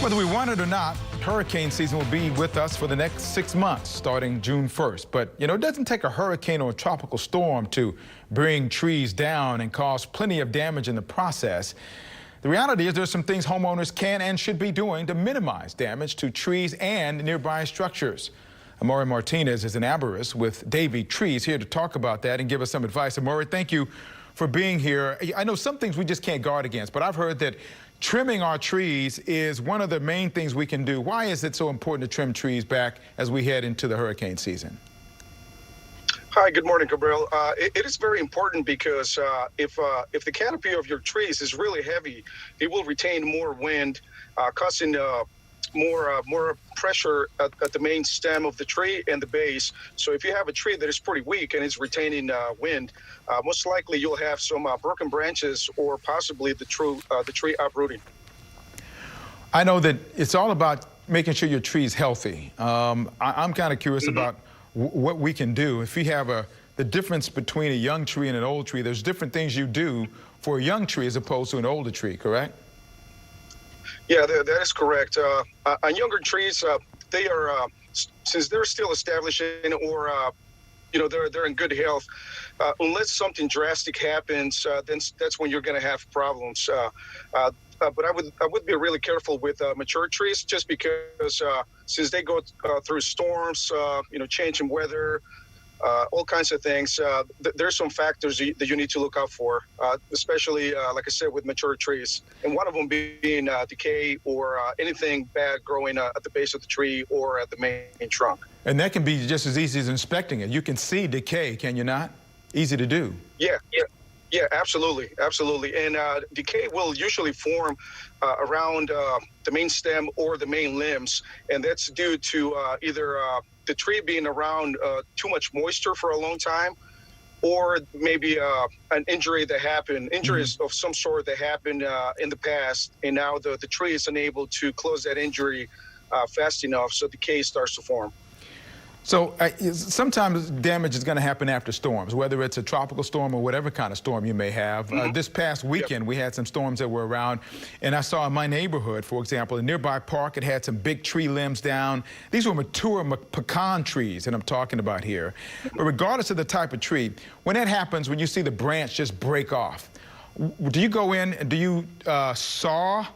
Whether we want it or not, hurricane season will be with us for the next 6 months, starting June 1st. But, you know, it doesn't take a hurricane or a tropical storm to bring trees down and cause plenty of damage in the process. The reality is there's some things homeowners can and should be doing to minimize damage to trees and nearby structures. Amaury Martinez is an arborist with Davey Trees here to talk about that and give us some advice. Amaury, thank you for being here. I know some things we just can't guard against, but I've heard that trimming our trees is one of the main things we can do. Why is it so important to trim trees back as we head into the hurricane season? Hi, good morning, Gabriel. It is very important because if the canopy of your trees is really heavy, it will retain more wind, causing more pressure at the main stem of the tree and the base. So if you have a tree that is pretty weak and is retaining wind, most likely you'll have some broken branches or possibly the tree uprooting. I know that it's all about making sure your tree is healthy. I'm kind of curious about what we can do. If you have the difference between a young tree and an old tree, there's different things you do for a young tree as opposed to an older tree, correct? Yeah, that is correct. On younger trees, they are, since they're still establishing or, they're in good health, unless something drastic happens, then that's when you're going to have problems. But I would be really careful with mature trees just because since they go through storms, change in weather, all kinds of things. There's some factors that you need to look out for, especially, like I said, with mature trees. And one of them being decay or anything bad growing at the base of the tree or at the main trunk. And that can be just as easy as inspecting it. You can see decay, can you not? Easy to do. Yeah, absolutely. And decay will usually form around the main stem or the main limbs, and that's due to either the tree being around too much moisture for a long time, or maybe an injury that happened, injuries of some sort that happened in the past, and now the tree is unable to close that injury fast enough, so decay starts to form. So sometimes damage is going to happen after storms, whether it's a tropical storm or whatever kind of storm you may have. This past weekend, we had some storms that were around, and I saw in my neighborhood, for example, a nearby park, it had some big tree limbs down. These were mature pecan trees that I'm talking about here. But regardless of the type of tree, when that happens, when you see the branch just break off, do you go in and do you saw?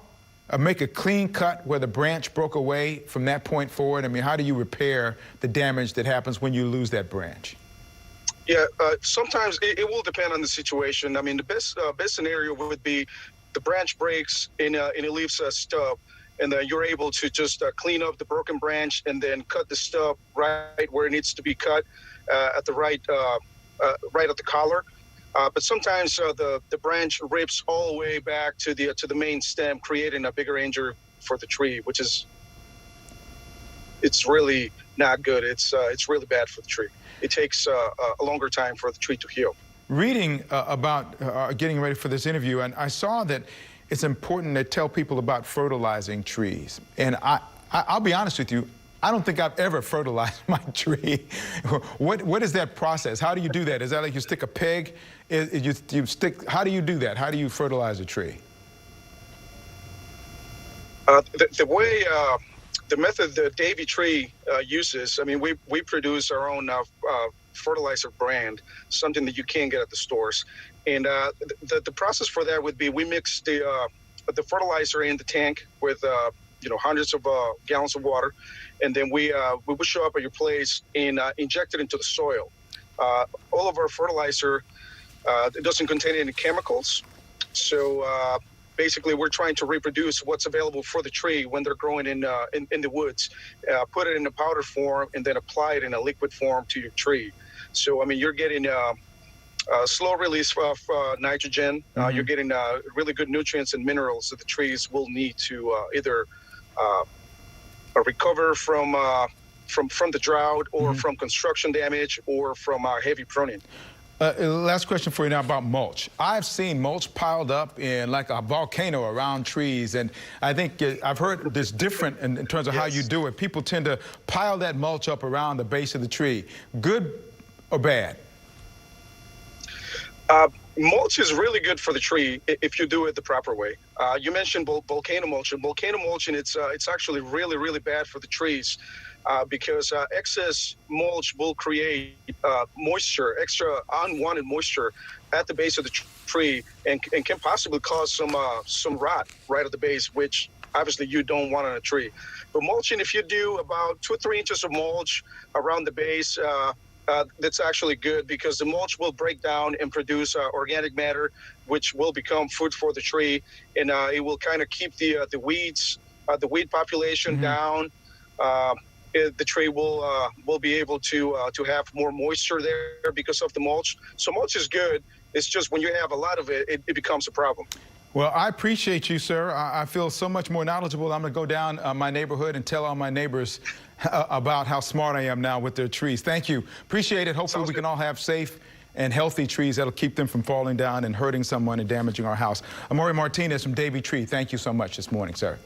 Make a clean cut where the branch broke away from that point forward? I mean, how do you repair the damage that happens when you lose that branch? Yeah, sometimes it will depend on the situation. I mean, the best scenario would be the branch breaks and it leaves a stub, and then you're able to just clean up the broken branch and then cut the stub right where it needs to be cut at the right at the collar. But sometimes the branch rips all the way back to the main stem, creating a bigger injury for the tree, which is it's really not good. It's really bad for the tree. It takes a longer time for the tree to heal. Reading about getting ready for this interview, and I saw that it's important to tell people about fertilizing trees. And I'll be honest with you, I don't think I've ever fertilized my tree. What is that process? How do you do that? Is that like you stick a peg? How do you do that? How do you fertilize a tree? The method that Davey Tree uses, I mean, we produce our own fertilizer brand, something that you can't get at the stores. And the process for that would be we mix the fertilizer in the tank with hundreds of gallons of water, and then we will show up at your place and inject it into the soil. All of our fertilizer it doesn't contain any chemicals, so basically we're trying to reproduce what's available for the tree when they're growing in the woods. Put it in a powder form and then apply it in a liquid form to your tree. So I mean, you're getting slow release of nitrogen. You're getting really good nutrients and minerals that the trees will need to either recover from the drought or from construction damage or from heavy pruning. Last question for you now about mulch. I've seen mulch piled up in like a volcano around trees, and I think I've heard this different in terms of how you do it. People tend to pile that mulch up around the base of the tree. Good or bad? Mulch is really good for the tree if you do it the proper way. You mentioned volcano mulch, and volcano mulching it's actually really bad for the trees because excess mulch will create moisture, extra unwanted moisture at the base of the tree, and can possibly cause some rot right at the base, which obviously you don't want on a tree. But mulching, if you do about 2 or 3 inches of mulch around the base, that's actually good because the mulch will break down and produce organic matter, which will become food for the tree, and it will kind of keep the weeds, the weed population down. The tree will be able to have more moisture there because of the mulch. So mulch is good. It's just when you have a lot of it, it becomes a problem. Well, I appreciate you, sir. I feel so much more knowledgeable. I'm going to go down my neighborhood and tell all my neighbors about how smart I am now with their trees. Thank you. Appreciate it. Hopefully we can all have safe and healthy trees that'll keep them from falling down and hurting someone and damaging our house. Amaury Martinez from Davey Tree, thank you so much this morning, sir.